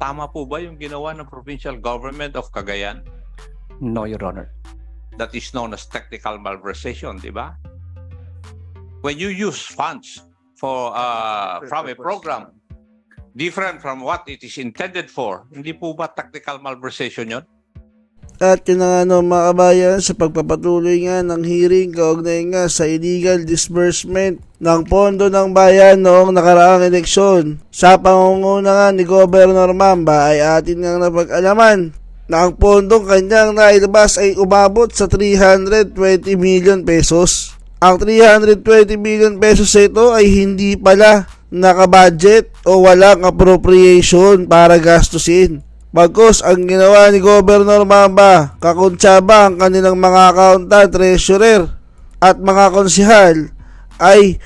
tama po ba yung ginawa ng provincial government of Cagayan? No, Your Honor. That is known as technical malversation, di ba? When you use funds for from a program different from what it is intended for, hindi po ba technical malversation yon? At yun na nga mga kabayan, sa pagpapatuloy nga ng hearing kaugnay nga sa illegal disbursement ng pondo ng bayan noong nakaraang eleksyon. Sa pangunguna nga ni Governor Mamba ay atin nga napag-alaman na ang pondong kanyang nailabas ay umabot sa 320 million pesos. Ang 320 million pesos ito ay hindi pala nakabudget o walang appropriation para gastusin. Bagkus ang ginawa ni Governor Mamba, kakuntsaba ang kanilang mga accountant, treasurer at mga konsehal ay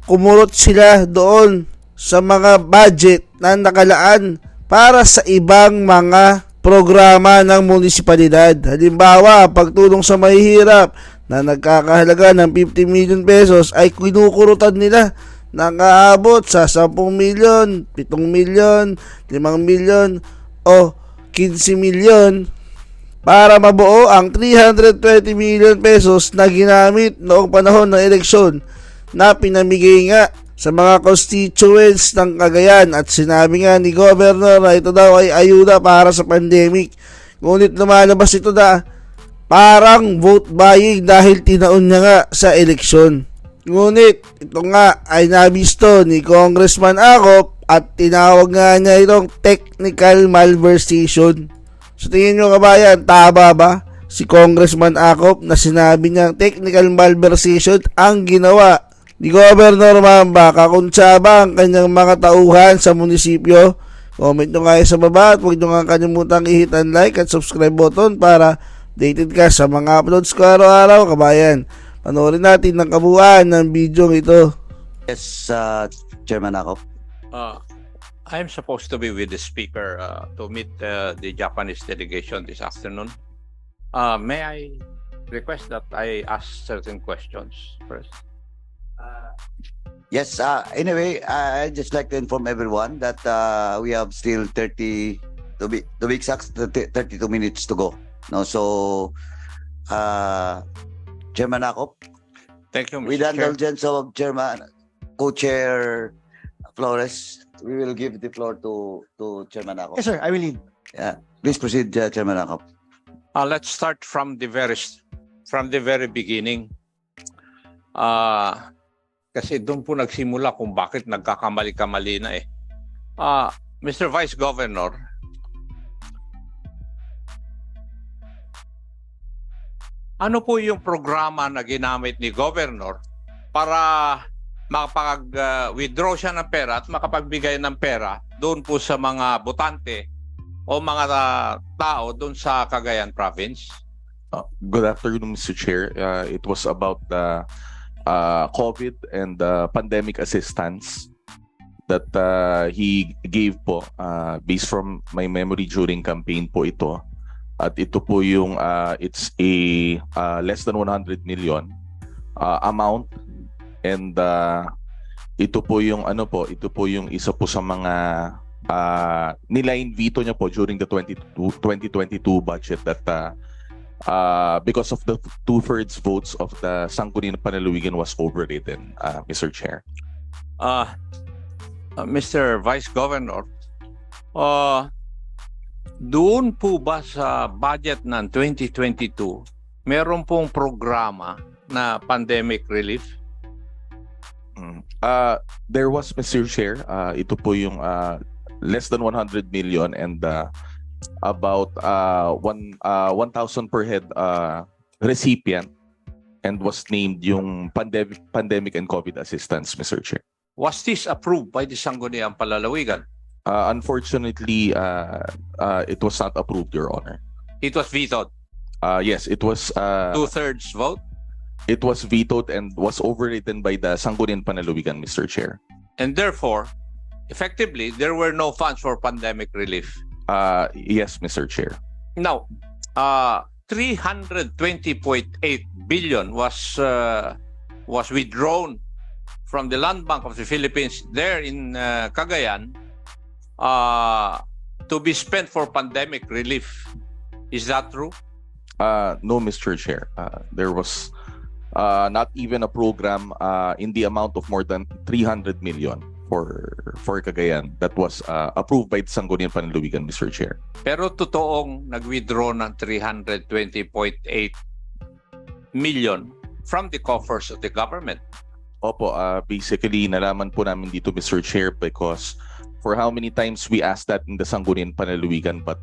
kumurot sila doon sa mga budget na nakalaan para sa ibang mga programa ng munisipalidad. Halimbawa, pagtulong sa mahihirap na nagkakahalaga ng 50 million pesos ay kinukurutan nila ng aabot sa 10 milyon, 7 milyon, 5 milyon o 15 milyon para mabuo ang 320 million pesos na ginamit noong panahon ng eleksyon na pinamigay nga sa mga constituents ng Cagayan, at sinabi nga ni Governor na ito daw ay ayuda para sa pandemic. Ngunit lumalabas ito na parang vote buying dahil tinaon niya nga sa eleksyon. Ngunit ito nga ay nabisto ni Congressman Acop at tinawag nga niya itong technical malversation. So tingin nyo kabayan, tama ba si Congressman Acop na sinabi niyang technical malversation ang ginawa ni Governor Mamba? Kakuntsaba ang kanyang mga tauhan sa munisipyo. Comment nyo nga sa baba at huwag nyo nga kalimutang i-hit ang like at subscribe button para updated ka sa mga uploads ko araw-araw kabayan. Panoorin natin ng kabuuan ng video ito. Yes, Chairman Acop. I'm supposed to be with the speaker to meet the Japanese delegation this afternoon. May I request that I ask certain questions first? Yes, anyway, I'd just like to inform everyone that we have still 32 minutes to go. No, so, Chairman Acop, Thank you, Mr. with Chair. indulgence of Chairman, Co-Chair Flores, we will give the floor to Chairman Acop. Yes, sir. I will lead. Yeah, please proceed, Chairman Acop. Let's start from the very beginning. Kasi doon po nagsimula kung bakit nagkakamali-kamali na eh. Mr. Vice Governor, ano po yung programa na ginamit ni Governor para makapag-withdraw siya ng pera at makapagbigay ng pera doon po sa mga botante o mga tao doon sa Cagayan Province? Good afternoon, Mr. Chair. It was about the COVID and pandemic assistance that he gave po based from my memory during campaign po ito. At ito po yung it's a less than 100 million amount, and ito po yung ito po yung isa po sa mga niline veto niya po during the 2022 budget that because of the 2/3 votes of the Sangguniang Panlalawigan was overridden, Mr. Chair. Mr. Vice Governor, doon po ba sa budget ng 2022, meron pong programa na pandemic relief? There was, Mr. Chair, ito po yung less than 100 million and about 1,000 per head recipient, and was named yung pandemic and COVID assistance, Mr. Chair. Was this approved by the Sangguniang Panlalawigan? Unfortunately, it was not approved, Your Honor. It was vetoed. Yes, it was. 2/3 vote. It was vetoed and was overridden by the Sangguniang Panlalawigan, Mr. Chair. And therefore, effectively, there were no funds for pandemic relief. Yes, Mr. Chair. Now, 320.8 billion was withdrawn from the Land Bank of the Philippines there in Cagayan to be spent for pandemic relief. Is that true? No, Mr. Chair. There was not even a program in the amount of more than 300 million for Cagayan that was approved by the Sangguniang Panlalawigan, Mr. Chair. Pero totoong nag-withdraw ng 320.8 million from the coffers of the government. Opo, basically nalaman po namin dito, Mr. Chair, because for how many times we asked that in the Sangguniang Panlalawigan but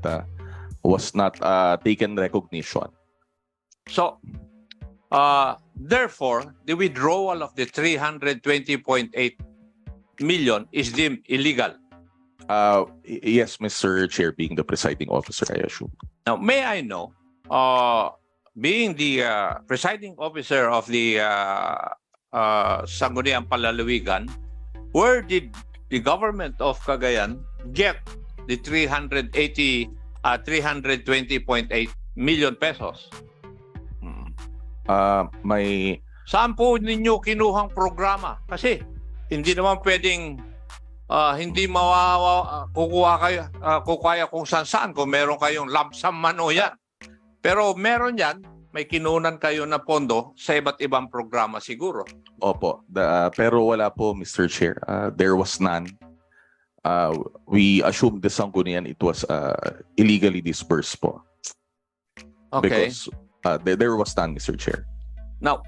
was not taken recognition. So, therefore, the withdrawal of the 320.8 million is deemed illegal. yes, Mr. Chair, being the presiding officer, I assume. Now, may I know, being the presiding officer of the Sangguniang Panlalawigan, where did the government of Cagayan get the 320.8 million pesos? May Saan po ninyo kinuhang programa? Kasi hindi naman pwedeng hindi kukuha kung saan kung meron kayong lump sum man o yan. Pero meron yan, may kinunan kayo na pondo sa iba't ibang programa siguro. Opo, pero wala po, Mr. Chair. There was none. We assumed the Sanggunian it was illegally disbursed po. Okay. Because there was none, Mr. Chair. Now,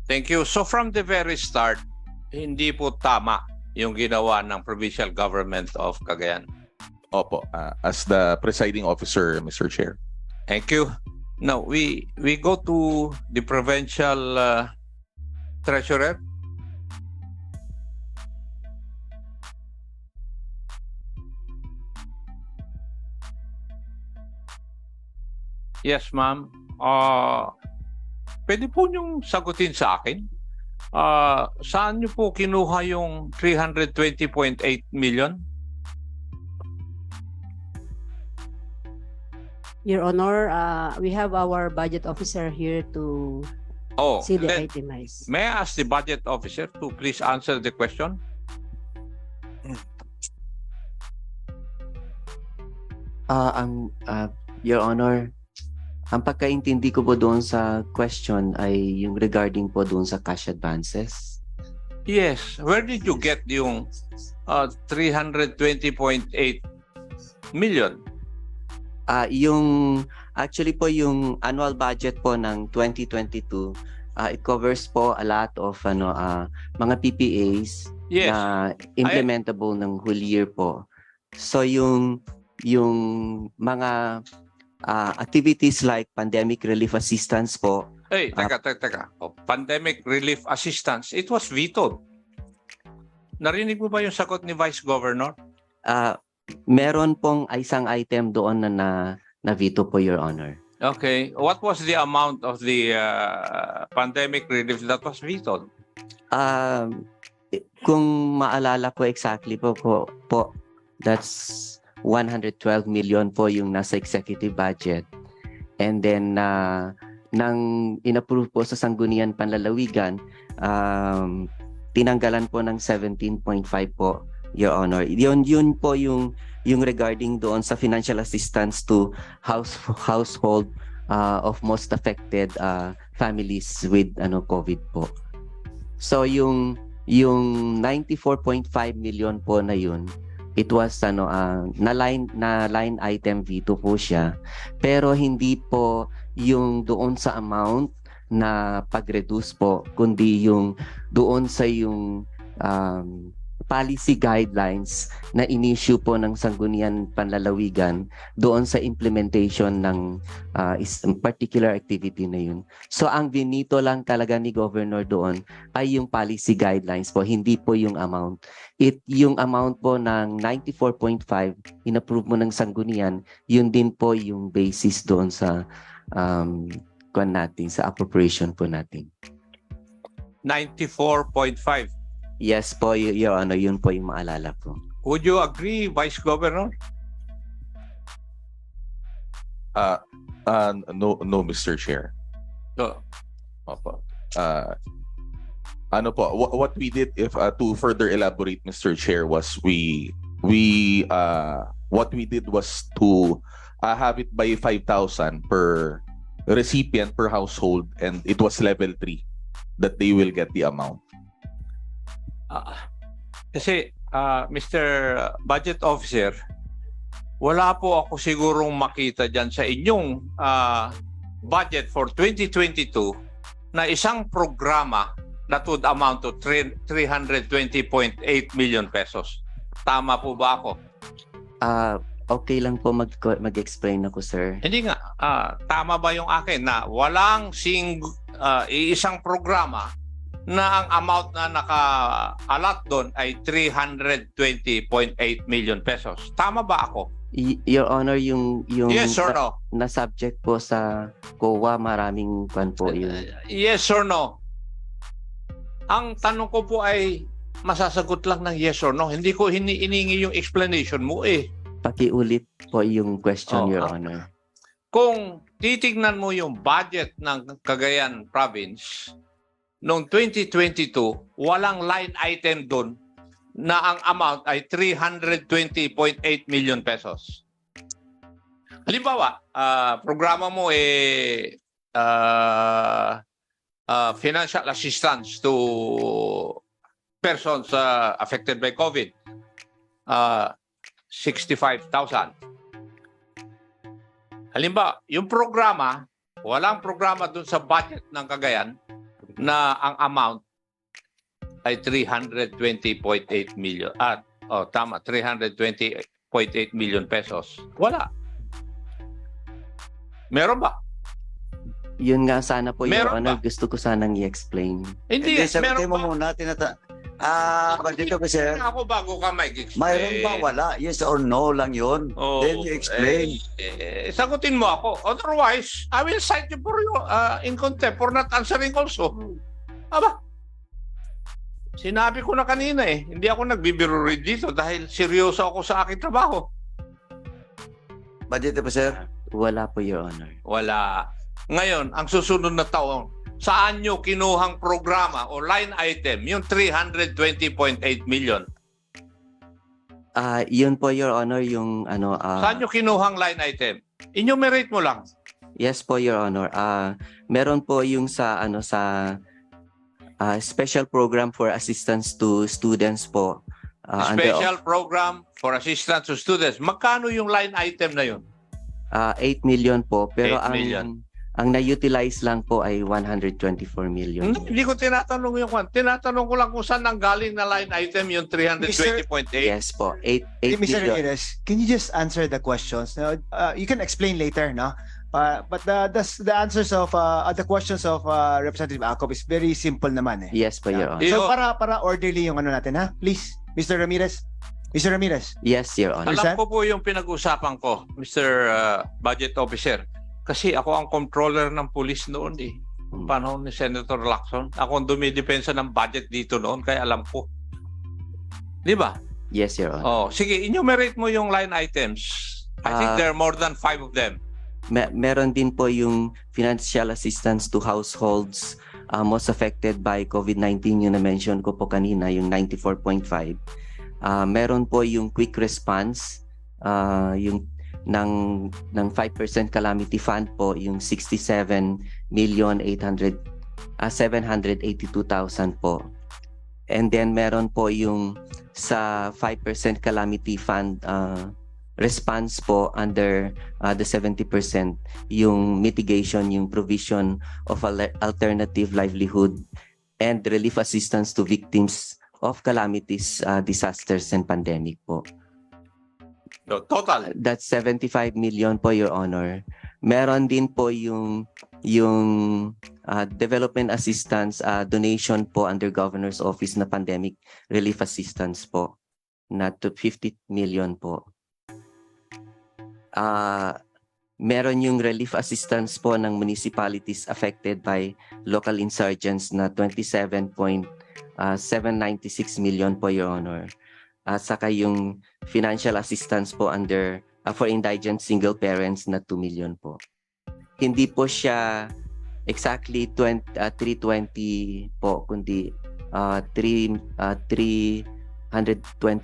thank you. So from the very start, hindi po tama yung ginawa ng provincial government of Cagayan. Opo, as the presiding officer, Mr. Chair. Thank you. Now, we go to the provincial treasurer. Yes, ma'am. Pwede po niyong sagutin sa akin? Saan niyo po kinuha yung 320.8 million? Your Honor, we have our budget officer here to Oh, see the then, itemized. may I ask the budget officer to please answer the question? Your Honor, ang pagkaintindi ko po doon sa question ay yung regarding po doon sa cash advances. Yes. Where did you get yung 320.8 million? Yung actually po yung annual budget po ng 2022, it covers po a lot of mga PPAs Yes. na implementable ng whole year po. So yung mga activities like pandemic relief assistance po. Hey, teka. Oh, pandemic relief assistance, it was vetoed. Narinig mo ba yung sagot ni Vice Governor? Meron pong isang item doon na veto po, Your Honor. Okay. What was the amount of the pandemic relief that was vetoed? Kung maalala ko exactly po, that's 112 million po yung nasa executive budget. And then nang inapprove po sa Sangguniang Panlalawigan, tinanggalan po ng 17.5 po, Your Honor. Yun po yung regarding doon sa financial assistance to household of most affected families with COVID po. So yung 94.5 million po na yun, it was na line item veto po siya, pero hindi po yung doon sa amount na pag-reduce po, kundi yung doon sa yung policy guidelines na in-issue po ng Sangguniang Panlalawigan doon sa implementation ng particular activity na yun. So ang binito lang talaga ni Governor doon ay yung policy guidelines po, hindi po yung amount. Yung amount po ng 94.5 in-approve mo ng Sanggunian, yun din po yung basis doon sa sa appropriation po natin. 94.5. Yes po, Your Honor, yun po yung maalala ko. Would you agree, Vice Governor? No, Mr. Chair. No. Opo. What we did, if to further elaborate, Mr. Chair, was we what we did was to have it by 5,000 per recipient per household, and it was level 3 that they will get the amount. Kasi, Mr. Budget Officer, wala po ako sigurong makita dyan sa inyong budget for 2022 na isang programa that would amount to 320.8 million pesos. Tama po ba ako? Okay lang po mag-explain ako, sir. Hindi nga. Tama ba yung akin na walang isang programa na ang amount na naka-allot doon ay 320.8 million pesos? Tama ba ako? Your Honor, yung Yes or no? na subject po sa COA, maraming kwan po yun. Yes or no? Ang tanong ko po ay masasagot lang ng yes or no. Hindi ko hiningi yung explanation mo eh. Pakiulit po yung question, Oh, Your Honor. Kung titignan mo yung budget ng Cagayan Province noong 2022, walang line item doon na ang amount ay 320.8 million pesos. Halimbawa, programa mo financial assistance to persons affected by COVID. 65,000. Halimbawa, yung programa, walang programa dun sa budget ng Cagayan na ang amount ay 320.8 million. Tama, 320.8 million pesos. Wala. Meron ba? Yun nga sana po, Your Meron Honor. ba? Gusto ko sanang i-explain. Hindi, Sagutin meron mo ba? muna, Budget Officer, Ako bago ka mag-explain. mayroon ba wala? Yes or no lang yun. Oh, Then you explain. Sagutin mo ako. Otherwise, I will cite you for in contempt for not answering also. Aba, sinabi ko na kanina hindi ako nagbibiro rin dito dahil seryoso ako sa aking trabaho. Budget Officer, Wala po, Your Honor. Wala. Ngayon, ang susunod na taon, saan nyo kinuhang programa o line item yung 320.8 million? Yun po, Your Honor, yung Saan nyo kinuhang line item? Enumerate mo lang. yes po, Your Honor. Meron po yung sa special program for assistance to students po. Special program for assistance to students. Magkano yung line item na yun? 8 million po, pero 8 million. ang na-utilize lang po ay 124 million. Hindi ko tinatanong yung kwan. Tinatanong ko lang kung saan nanggaling na line item yung 320.8. Yes po, 8 Mr. million. Ramirez, can you just answer the questions? Now, you can explain later, no? But the answers of the questions of Representative Acop is very simple naman eh. Yes po, Your Honor. So para orderly yung ano natin, ha? Please, Mr. Ramirez. Mr. Ramirez. Yes, Your Honor. Alam ko po yung pinag-usapan ko, Mr. Budget Officer. Kasi ako ang controller ng police noon panahon ni Senator Lacson. Ako ang dumidepensa ng budget dito noon, kaya alam ko. Di ba? Yes, Your Honor. Sige, enumerate mo yung line items. I think there are more than 5 of them. Meron din po yung financial assistance to households most affected by COVID-19, yung na-mention ko po kanina, yung 94.5. Meron po yung quick response, yung ng 5% calamity fund po, yung 67,782,000 po. And then meron po yung sa 5% calamity fund response po under the 70%, yung mitigation, yung provision of alternative livelihood and relief assistance to victims of calamities, disasters and pandemic po. So, total. That's 75 million po, Your Honor. Meron din po yung development assistance donation po under Governor's Office na pandemic relief assistance po na to 50 million po. Meron yung relief assistance po ng municipalities affected by local insurgents na 27.796 million po, Your Honor. At saka yung financial assistance po under for indigent single parents na 2 million po. Hindi po siya exactly 320 po, kundi 320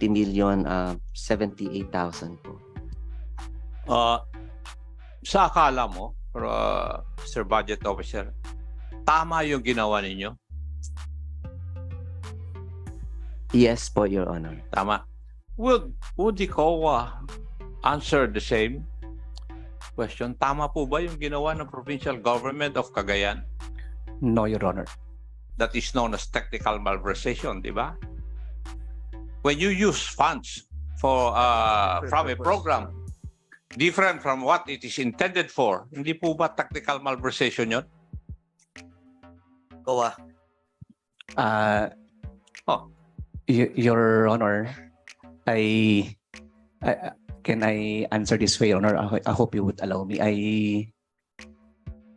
million 78,000 po. Sa akala mo, Mr. Budget Officer, tama yung ginawa ninyo? Yes po, Your Honor. Tama. Would the COA answer the same question? Tama po ba yung ginawa ng provincial government of Cagayan? No, Your Honor. That is known as technical malversation, di ba? When you use funds for from a program different from what it is intended for, hindi po ba technical malversation yun? Kowa. Your Honor, can I answer this way, Your Honor? I hope you would allow me.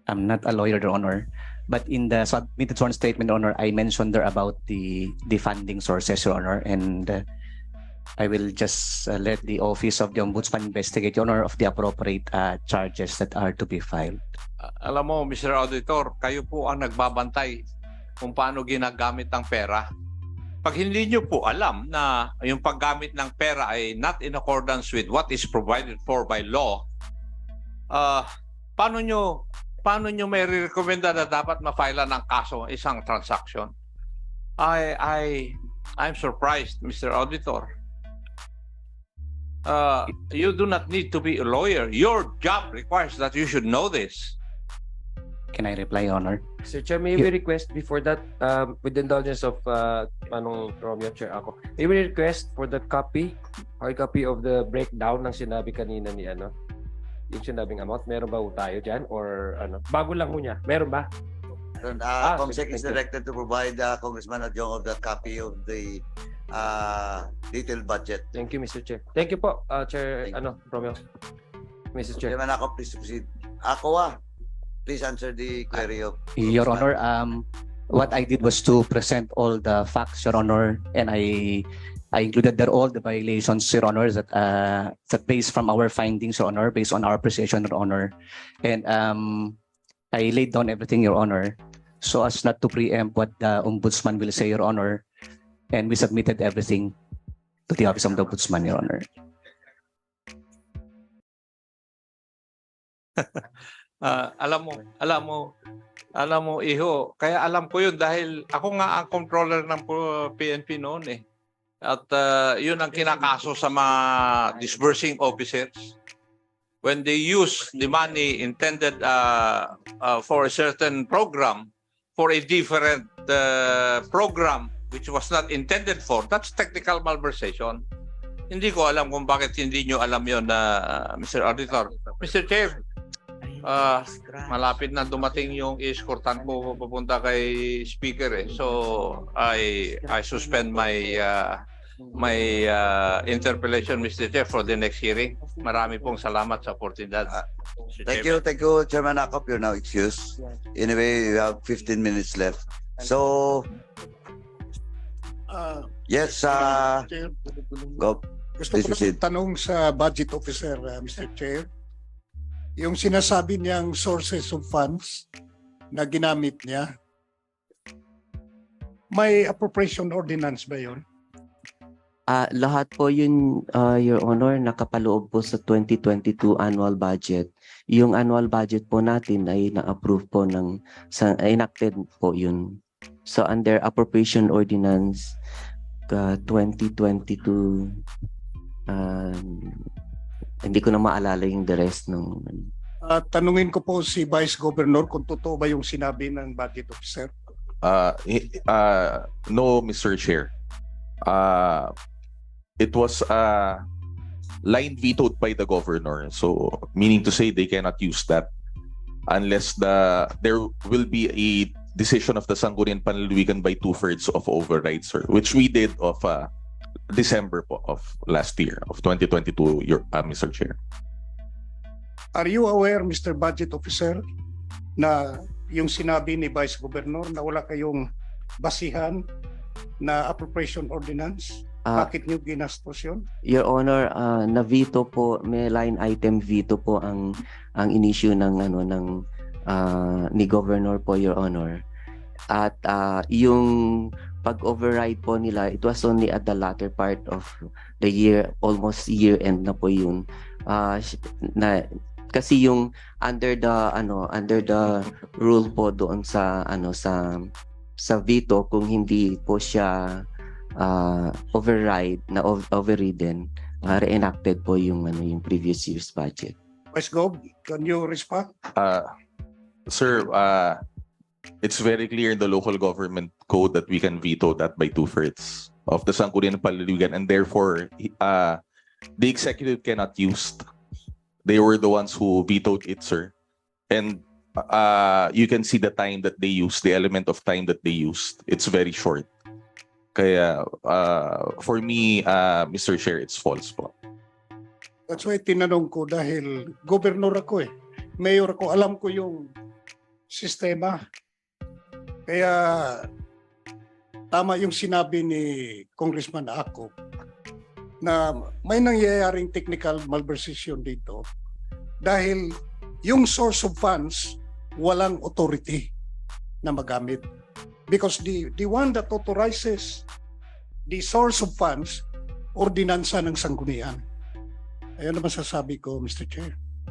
I'm not a lawyer, Your Honor, but in the submitted sworn statement, Your Honor, I mentioned there about the funding sources, Your Honor, and I will just let the Office of the Ombudsman investigate, Your Honor, of the appropriate charges that are to be filed. Alam mo, Mr. Auditor, kayo po ang nagbabantay kung paano ginagamit ang pera. Pag hindi nyo po alam na yung paggamit ng pera ay not in accordance with what is provided for by law, paano nyo may re-recommenda na dapat ma-file ng kaso isang transaction? I'm surprised, Mr. Auditor. You do not need to be a lawyer. Your job requires that you should know this. Can I reply, Your Honor? Sir Chair, may we request before that, with the indulgence of Manong Romeo, Chair ako, may we request for the copy of the breakdown ng sinabi kanina ni yung sinabing amount, meron ba tayo dyan? Or bago lang mo niya, meron ba? COMSEC is directed to provide Congressman Adjong of that copy of the detailed budget. Thank you, Mr. Chair. Thank you po, Chair Romeo. Mrs. Chair. Chairman ako, please proceed. Kowa, please answer the query of Your Honor, what I did was to present all the facts, Your Honor, and I included there all the violations, Your Honor, that based from our findings, Your Honor, based on our appreciation, Your Honor, and I laid down everything, Your Honor, so as not to preempt what the Ombudsman will say, Your Honor, and we submitted everything to the Office of the Ombudsman, Your Honor. Alam mo, Iho, kaya alam ko yun dahil ako nga ang controller ng PNP noon eh. At yun ang kinakaso sa mga disbursing officers. When they use the money intended for a certain program, for a different program which was not intended for, that's technical malversation. Hindi ko alam kung bakit hindi nyo alam yun, Mr. Auditor. Mr. Chair, malapit na dumating yung escortan ko papunta kay Speaker eh. So I suspend my interpellation, Mr. Chair, for the next hearing. Marami pong salamat sa oportunidad. Thank you, Chairman Akop. You're now excused. Anyway, we have 15 minutes left. So, yes, go. Gusto ko lang tanong sa budget officer, Mr. Chair. Yung sinasabi niyang sources of funds na ginamit niya, may appropriation ordinance ba yun? Lahat po yun, Your Honor, nakapaloob po sa 2022 annual budget. Yung annual budget po natin ay na-approve po enacted po yun. So under appropriation ordinance 2022, hindi ko na maalala yung the rest ng... Tanungin ko po si Vice Governor kung totoo ba yung sinabi ng budget officer. No, Mr. Chair. It was line vetoed by the governor. So, meaning to say they cannot use that unless there will be a decision of the Sangguniang Panlalawigan by 2/3 of override, sir, which we did of December po of last year, of 2022, Mr. Chair. Are you aware, Mr. Budget Officer, na yung sinabi ni Vice Governor na wala kayong basihan na appropriation ordinance? Bakit nyo ginastos yun? Your Honor, na-veto po, may line item veto po ang in-issue ni Governor po, Your Honor. At yung pag-override po nila, it was only at the latter part of the year, almost year end na po yun. na kasi yung under the rule po doon sa veto, kung hindi po siya overridden, reenacted po yung previous year's budget. Vice Gov, can you respond? Sir, it's very clear in the local government code that we can veto that by 2/3 of the Sangguniang Paliligan, and therefore the executive cannot use. They were the ones who vetoed it, sir. And you can see the time that they used, the element of time that they used. It's very short. Kaya for me, Mr. Chair, it's false po. That's why tinanong ko dahil governor ako eh. Mayor ako, alam ko yung sistema. Kaya tama yung sinabi ni Congressman Ako na may nangyayaring technical malversation dito dahil yung source of funds walang authority na magamit. Because the one that authorizes the source of funds, ordinansa ng sanggunian. Ayan naman sasabi ko, Mr. Chair.